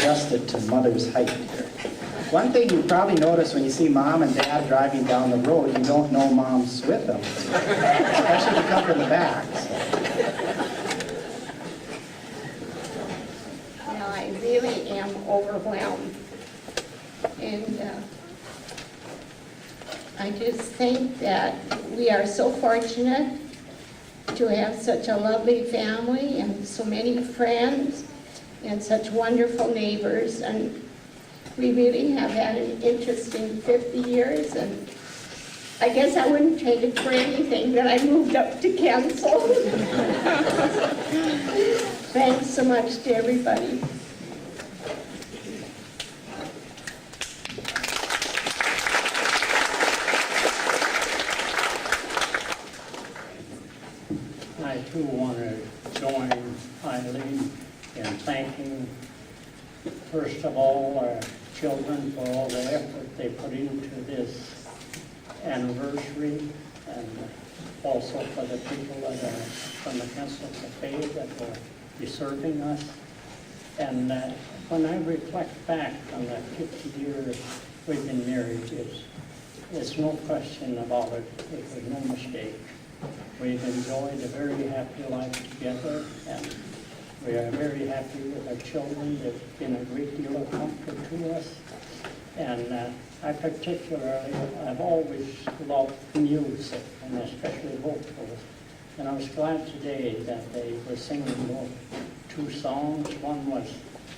G: adjusted to mother's height here. One thing you probably notice when you see mom and dad driving down the road, you don't know mom's with them, especially if you come from the back.
J: Well, I really am overwhelmed. And I just think that we are so fortunate to have such a lovely family and so many friends and such wonderful neighbors. And we really have had an interesting 50 years. And I guess I wouldn't trade it for anything that I moved up to Kensal. Thanks so much to everybody.
H: I too want to join Eileen in thanking, first of all, our children for all the effort they put into this anniversary, and also for the people that are from the Kensal Cafe that will be serving us. And when I reflect back on the 50 years we've been married, it's no question about it. It was no mistake. We've enjoyed a very happy life together, and we are very happy with our children. They've been a great deal of comfort to us. And I've always loved music, and especially vocals. And I was glad today that they were singing two songs. One was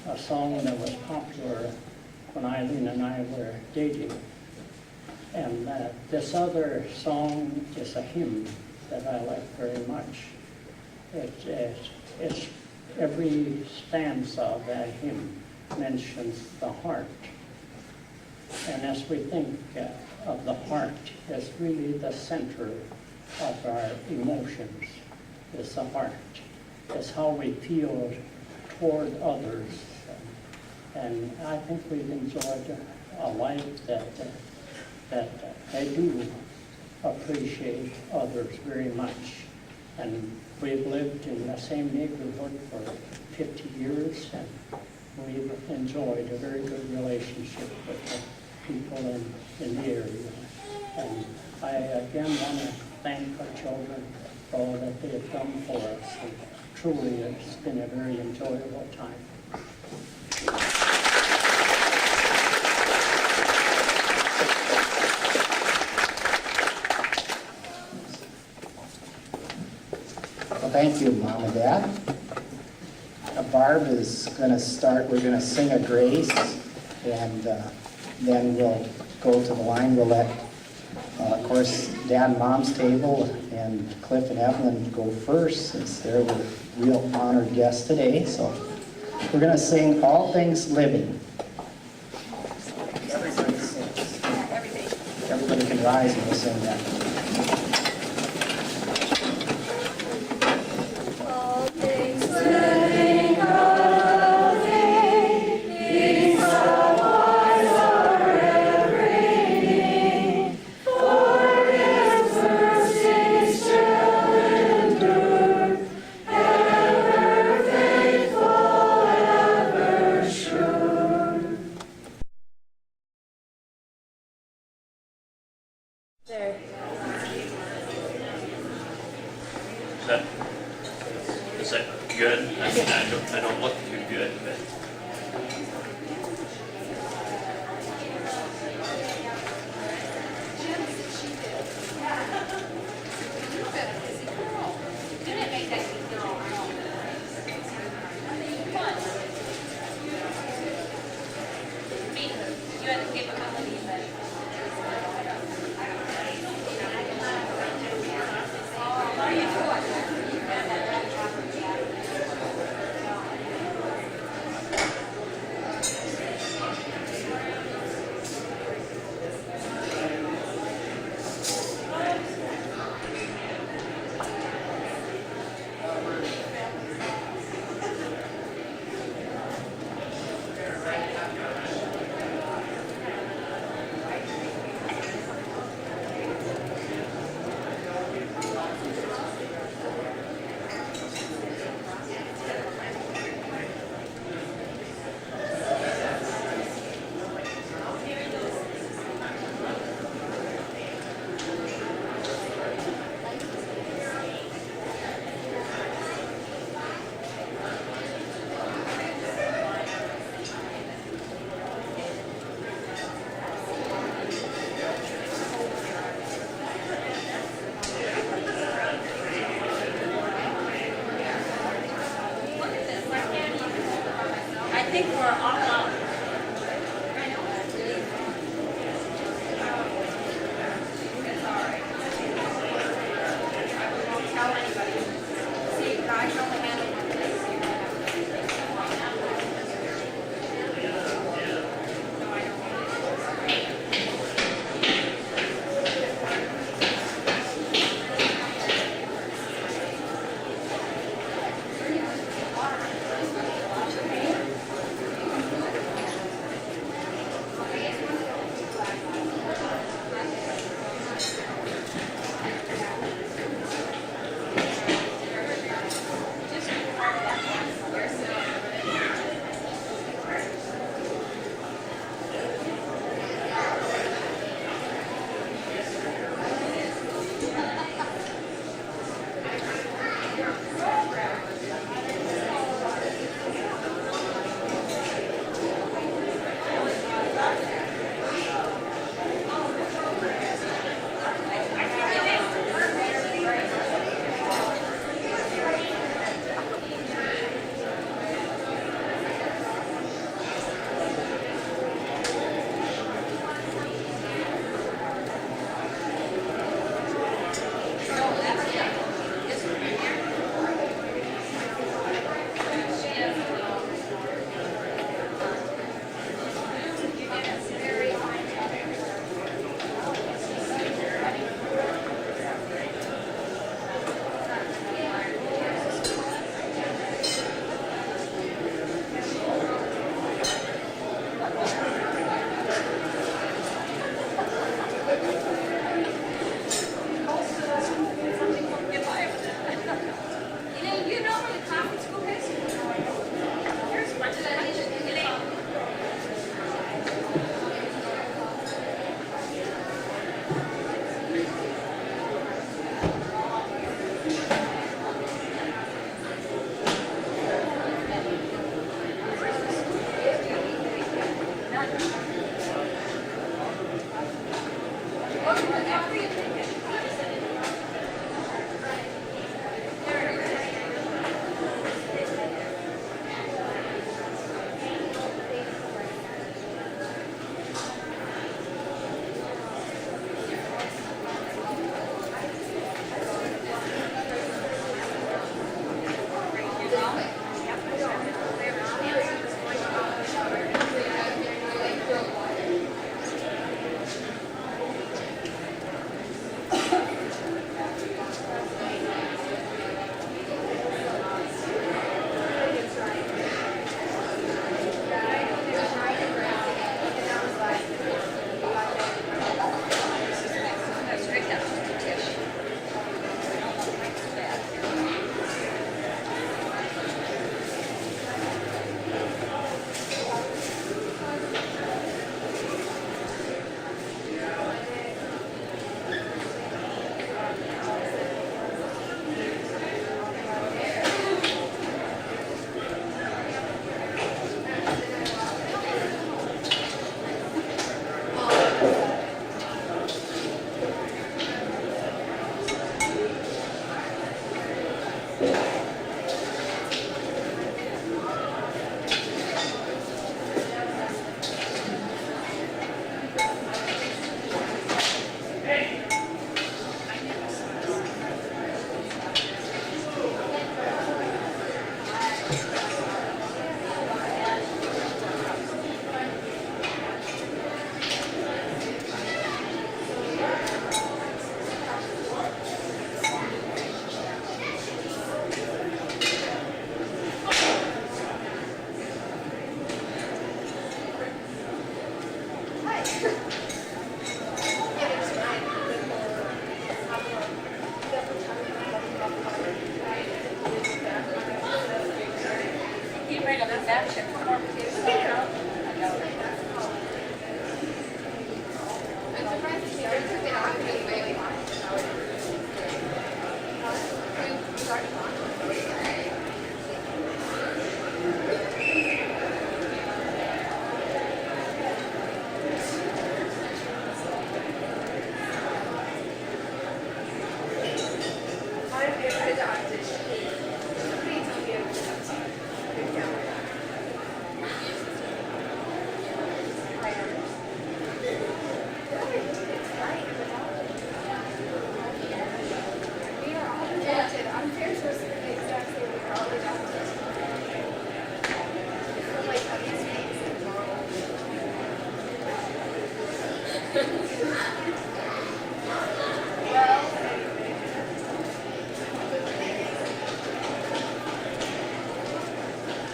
H: a song that was popular when Eileen and I were dating. And this other song is a hymn that I like very much. It's every stanza of that hymn mentions the heart. And as we think of the heart as really the center of our emotions, is the heart. It's how we feel toward others. And I think we've enjoyed a life that I do appreciate others very much. And we've lived in the same neighborhood for 50 years, and we've enjoyed a very good relationship with the people in the area. And I again want to thank our children for all that they have done for us. And truly, it's been a very enjoyable time.
G: Well, thank you, Mom and Dad. Barb is going to start, we're going to sing a grace, and then we'll go to the line. We'll let, of course, Dad and Mom's table and Cliff and Evelyn go first, since they're the real honored guests today. So we're going to sing All Things Living. Everybody sings. Everybody can rise and we'll sing that.
E: Is that good? I don't look too good, but.
F: think we're all out. Tell anybody. See, I can only handle one thing. No, I don't.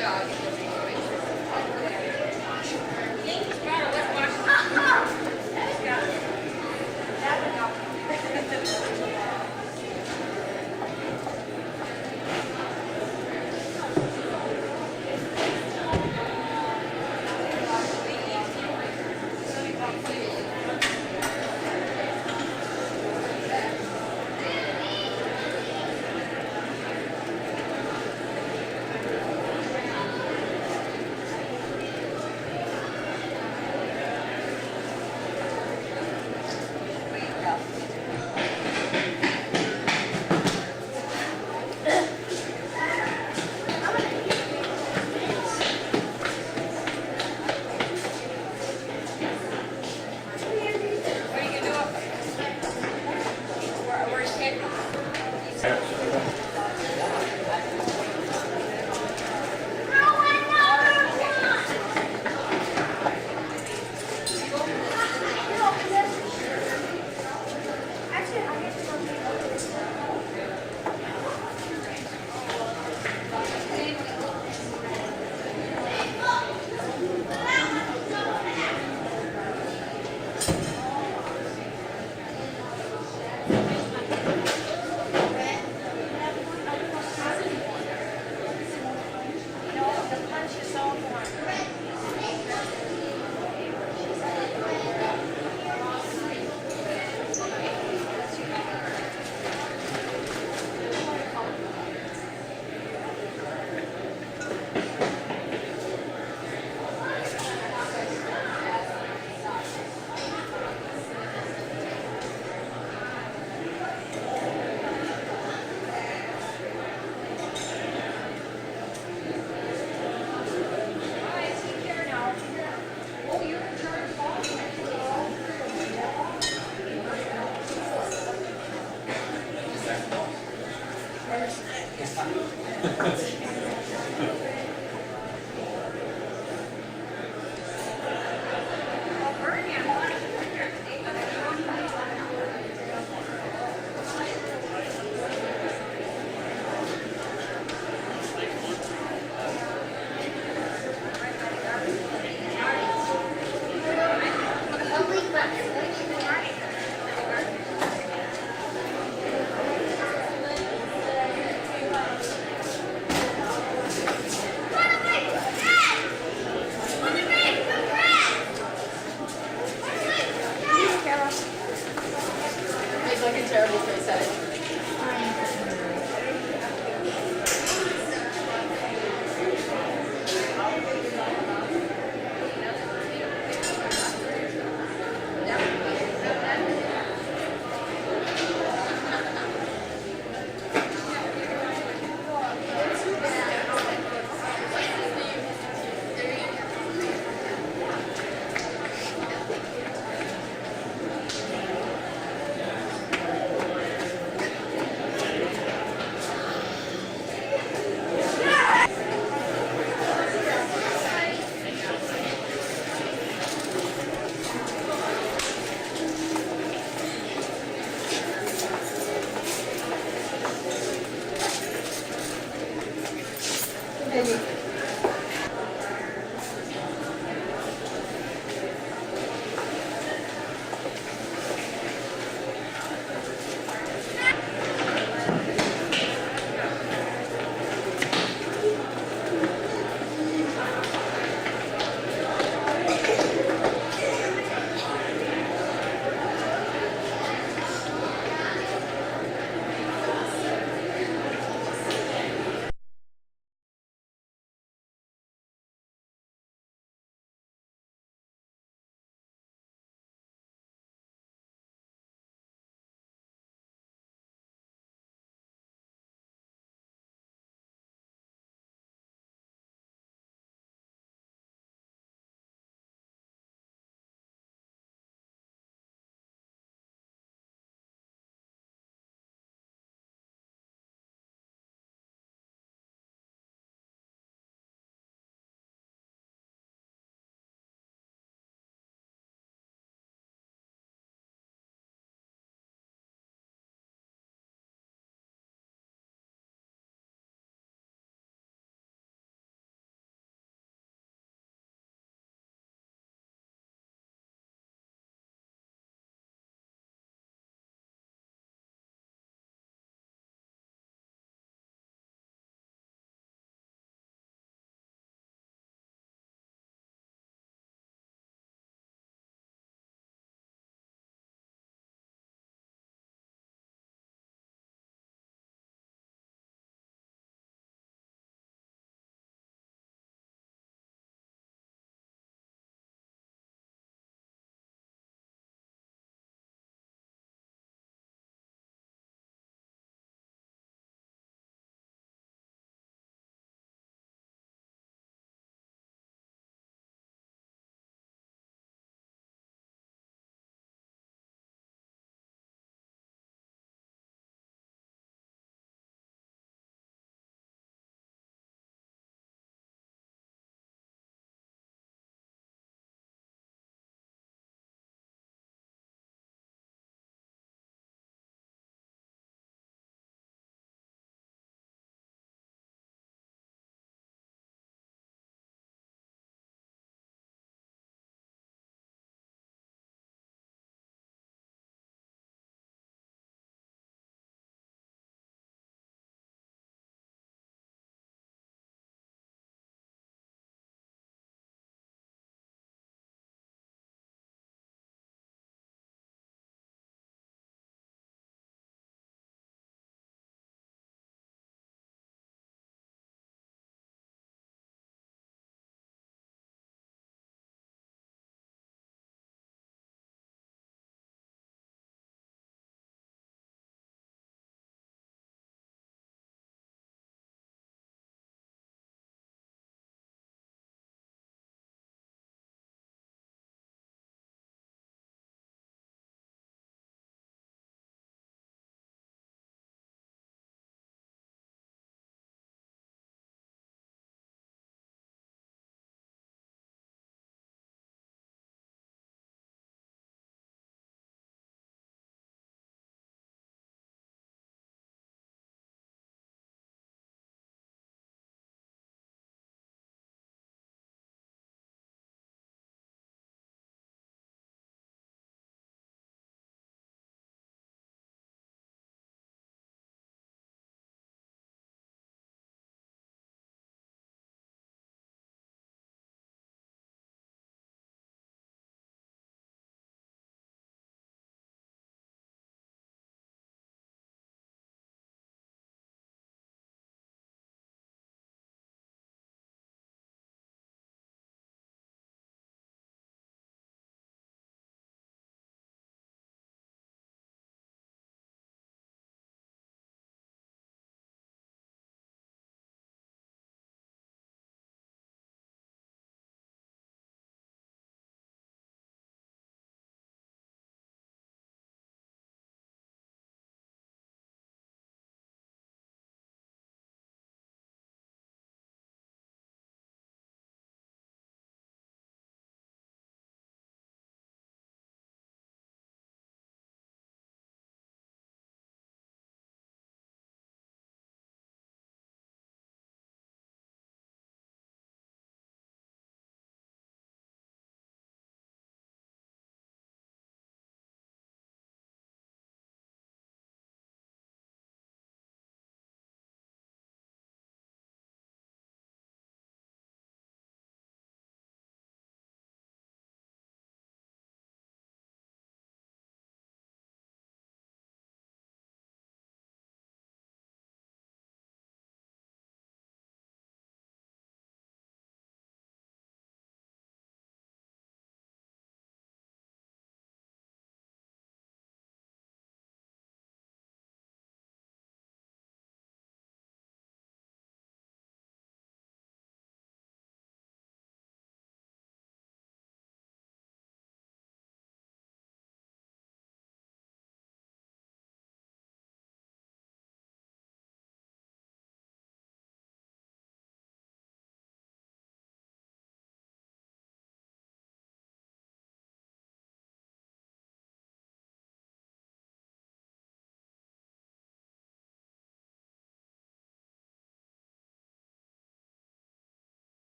F: dog.